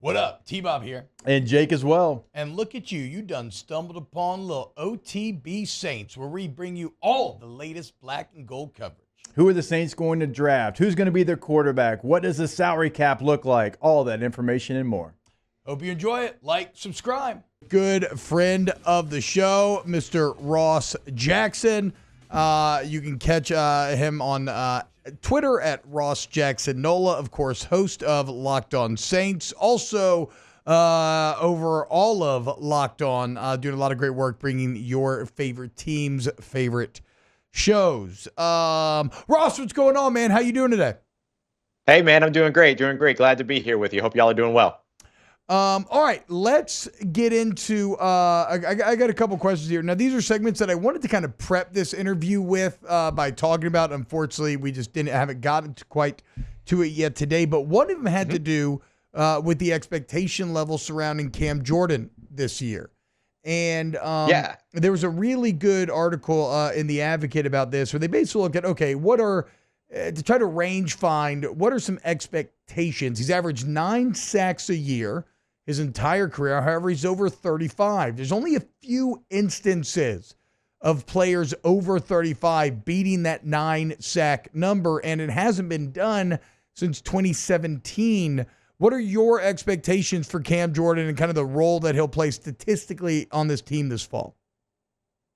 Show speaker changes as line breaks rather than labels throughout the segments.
What up? T-Bob here.
And Jake as well.
And look at you. You done stumbled upon little OTB Saints, where we bring you all the latest black and gold coverage.
Who are the Saints going to draft? Who's going to be their quarterback? What does the salary cap look like? All that information and more.
Hope you enjoy it. Like, subscribe. Good friend of the show, Mr. Ross Jackson. You can catch him on Twitter at Ross Jackson Nola, of course, host of Locked On Saints. Also, over all of Locked On, doing a lot of great work bringing your favorite teams' favorite shows. Ross, what's going on, man? How you doing today?
Hey, man, I'm doing great. Glad to be here with you. Hope y'all are doing well.
All right, let's get into I got a couple questions here. Now, these are segments that I wanted to kind of prep this interview with by talking about. Unfortunately, we just haven't gotten quite to it yet today. But one of them had to do with the expectation level surrounding Cam Jordan this year. And there was a really good article in The Advocate about this, where they basically look at, okay, what are to try to range find what are some expectations. He's averaged 9 sacks a year his entire career. However, he's over 35. There's only a few instances of players over 35 beating that 9-sack number, and it hasn't been done since 2017. What are your expectations for Cam Jordan and kind of the role that he'll play statistically on this team this fall?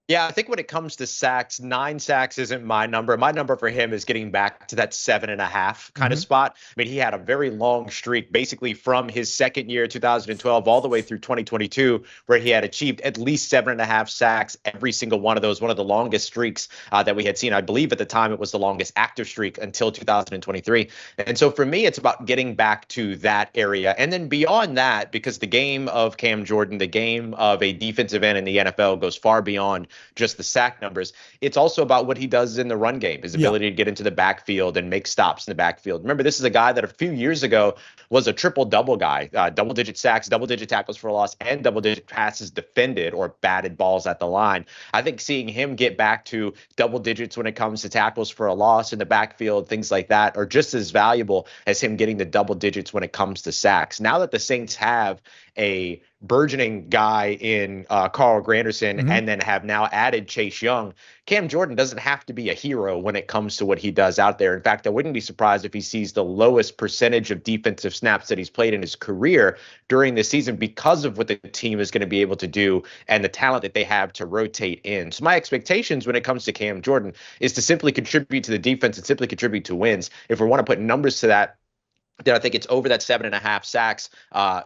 Yeah, I think when it comes to sacks, 9 sacks isn't my number. My number for him is getting back to that 7.5 kind of spot. I mean, he had a very long streak, basically from his second year, 2012, all the way through 2022, where he had achieved at least 7.5 sacks, every single one of those, one of the longest streaks that we had seen. I believe at the time it was the longest active streak until 2023. And so for me, it's about getting back to that area. And then beyond that, because the game of Cam Jordan, the game of a defensive end in the NFL goes far beyond just the sack numbers. It's also about what he does in the run game, his ability to get into the backfield and make stops in the backfield. Remember, this is a guy that a few years ago was a triple-double guy, double-digit sacks, double-digit tackles for a loss, and double-digit passes defended or batted balls at the line. I think seeing him get back to double digits when it comes to tackles for a loss in the backfield, things like that, are just as valuable as him getting the double digits when it comes to sacks. Now that the Saints have a burgeoning guy in Carl Granderson and then have now added Chase Young, Cam Jordan doesn't have to be a hero when it comes to what he does out there. In fact, I wouldn't be surprised if he sees the lowest percentage of defensive snaps that he's played in his career during this season because of what the team is going to be able to do and the talent that they have to rotate in. So my expectations when it comes to Cam Jordan is to simply contribute to the defense and simply contribute to wins. If we want to put numbers to that, then I think it's over that 7.5 sacks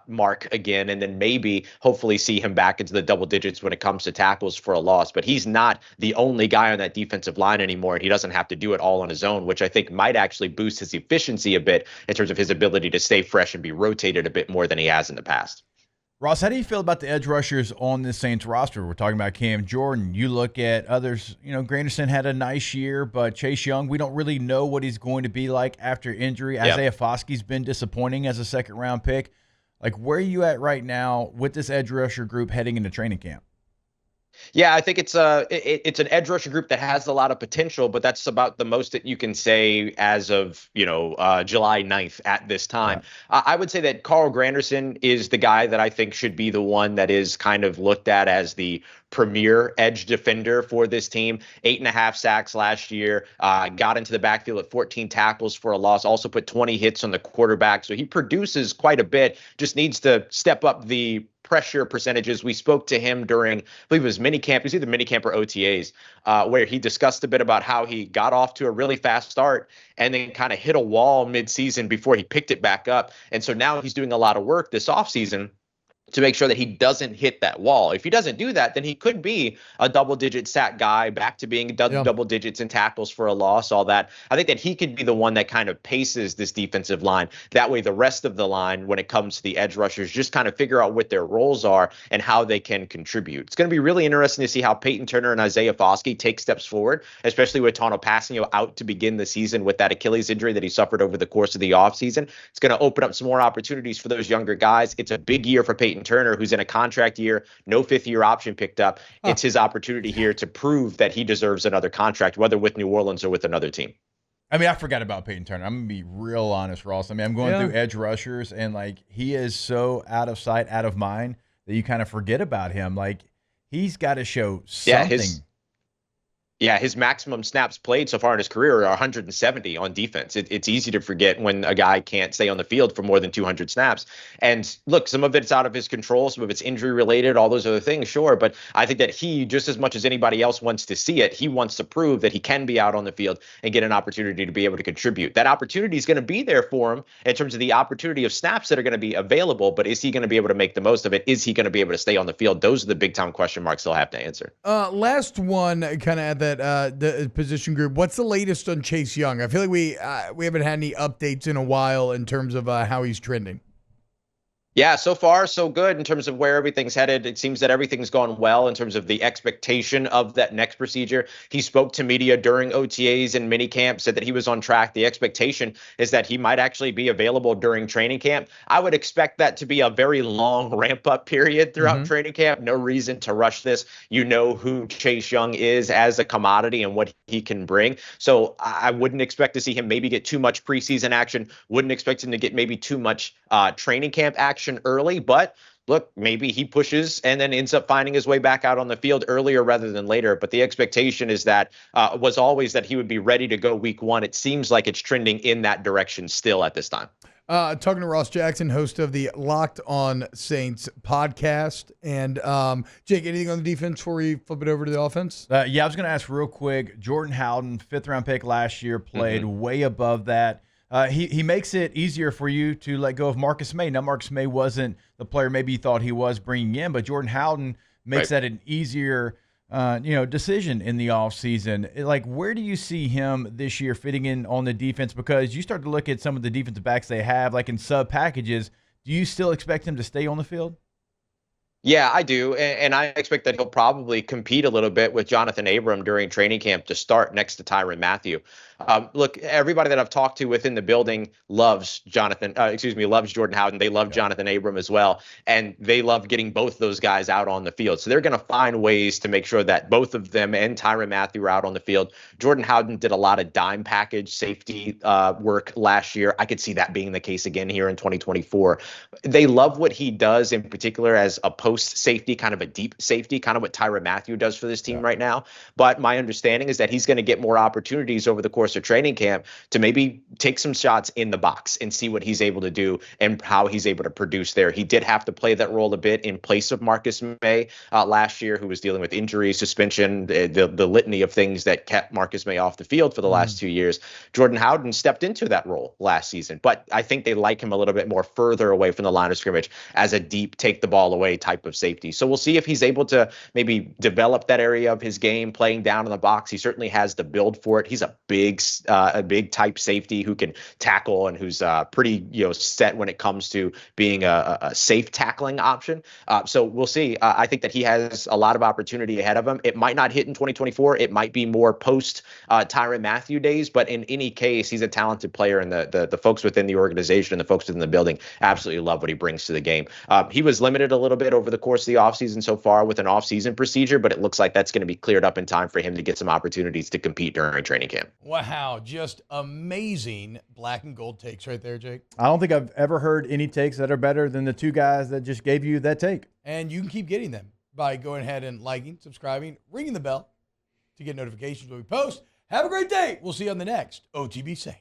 mark again, and then maybe hopefully see him back into the double digits when it comes to tackles for a loss. But he's not the only guy on that defensive line anymore, and he doesn't have to do it all on his own, which I think might actually boost his efficiency a bit in terms of his ability to stay fresh and be rotated a bit more than he has in the past.
Ross, how do you feel about the edge rushers on this Saints roster? We're talking about Cam Jordan. You look at others, Granderson had a nice year, but Chase Young, we don't really know what he's going to be like after injury.
Yep.
Isaiah Foskey's been disappointing as a second-round pick. Like, where are you at right now with this edge rusher group heading into training camp?
Yeah, I think it's an edge rusher group that has a lot of potential, but that's about the most that you can say as of July 9th at this time. Yeah. I would say that Carl Granderson is the guy that I think should be the one that is kind of looked at as the premier edge defender for this team. 8.5 sacks last year, got into the backfield at 14 tackles for a loss, also put 20 hits on the quarterback. So he produces quite a bit, just needs to step up the pressure percentages. We spoke to him during, I believe it was minicamp. It was either minicamp or OTAs, where he discussed a bit about how he got off to a really fast start and then kind of hit a wall midseason before he picked it back up. And so now he's doing a lot of work this offseason to make sure that he doesn't hit that wall. If he doesn't do that, then he could be a double-digit sack guy, back to being double digits in tackles for a loss, all that. I think that he could be the one that kind of paces this defensive line. That way the rest of the line, when it comes to the edge rushers, just kind of figure out what their roles are and how they can contribute. It's going to be really interesting to see how Peyton Turner and Isaiah Foskey take steps forward, especially with Tano Passanio out to begin the season with that Achilles injury that he suffered over the course of the offseason. It's going to open up some more opportunities for those younger guys. It's a big year for Peyton Turner, who's in a contract year, no fifth-year option picked up. It's his opportunity here to prove that he deserves another contract, whether with New Orleans or with another team.
I mean, I forgot about Peyton Turner. I'm going to be real honest, Ross. I mean, I'm going through edge rushers, and, like, he is so out of sight, out of mind that you kind of forget about him. Like, he's got to show something.
His maximum snaps played so far in his career are 170 on defense. It's easy to forget when a guy can't stay on the field for more than 200 snaps. And look, some of it's out of his control, some of it's injury related, all those other things, sure. But I think that he, just as much as anybody else wants to see it, he wants to prove that he can be out on the field and get an opportunity to be able to contribute. That opportunity is going to be there for him in terms of the opportunity of snaps that are going to be available. But is he going to be able to make the most of it? Is he going to be able to stay on the field? Those are the big time question marks he'll have to answer.
Last one, kind of at that the position group. What's the latest on Chase Young? I feel like we haven't had any updates in a while in terms of how he's trending.
Yeah, so far so good in terms of where everything's headed. It seems that everything's gone well in terms of the expectation of that next procedure. He spoke to media during OTAs and minicamp, said that he was on track. The expectation is that he might actually be available during training camp. I would expect that to be a very long ramp-up period throughout training camp. No reason to rush this. You know who Chase Young is as a commodity and what he can bring. So I wouldn't expect to see him maybe get too much preseason action. Wouldn't expect him to get maybe too much training camp action early, but look, maybe he pushes and then ends up finding his way back out on the field earlier rather than later. But the expectation is that was always that he would be ready to go week one. It seems like it's trending in that direction still at this time.
Talking to Ross Jackson, host of the Locked On Saints podcast. And Jake, anything on the defense before we flip it over to the offense?
I was going to ask real quick. Jordan Howden, 5th-round pick last year, played way above that. He makes it easier for you to let go of Marcus May. Now, Marcus May wasn't the player maybe you thought he was bringing in, but Jordan Howden makes that an easier decision in the offseason. Like, where do you see him this year fitting in on the defense? Because you start to look at some of the defensive backs they have, like in sub packages. Do you still expect him to stay on the field?
Yeah, I do. And I expect that he'll probably compete a little bit with Jonathan Abram during training camp to start next to Tyrann Mathieu. Look, everybody that I've talked to within the building loves Jordan Howden. They love Jonathan Abram as well. And they love getting both those guys out on the field. So they're going to find ways to make sure that both of them and Tyrann Mathieu are out on the field. Jordan Howden did a lot of dime package safety work last year. I could see that being the case again here in 2024. They love what he does in particular as a post safety, kind of a deep safety, kind of what Tyrann Mathieu does for this team right now. But my understanding is that he's going to get more opportunities over the course of training camp to maybe take some shots in the box and see what he's able to do and how he's able to produce there. He did have to play that role a bit in place of Marcus May last year, who was dealing with injury, suspension, the litany of things that kept Marcus May off the field for the last 2 years. Jordan Howden stepped into that role last season, but I think they like him a little bit more further away from the line of scrimmage as a deep take the ball away type of safety. So we'll see if he's able to maybe develop that area of his game playing down in the box. He certainly has the build for it. He's a big type safety who can tackle and who's pretty set when it comes to being a safe tackling option. So we'll see. I think that he has a lot of opportunity ahead of him. It might not hit in 2024. It might be more post Tyrann Mathieu days, but in any case, he's a talented player, and the folks within the organization and the folks within the building absolutely love what he brings to the game. He was limited a little bit over the course of the offseason so far with an offseason procedure, but it looks like that's going to be cleared up in time for him to get some opportunities to compete during training camp.
Wow, just amazing black and gold takes right there, Jake.
I don't think I've ever heard any takes that are better than the two guys that just gave you that take.
And you can keep getting them by going ahead and liking, subscribing, ringing the bell to get notifications when we post. Have a great day. We'll see you on the next OTB Saints.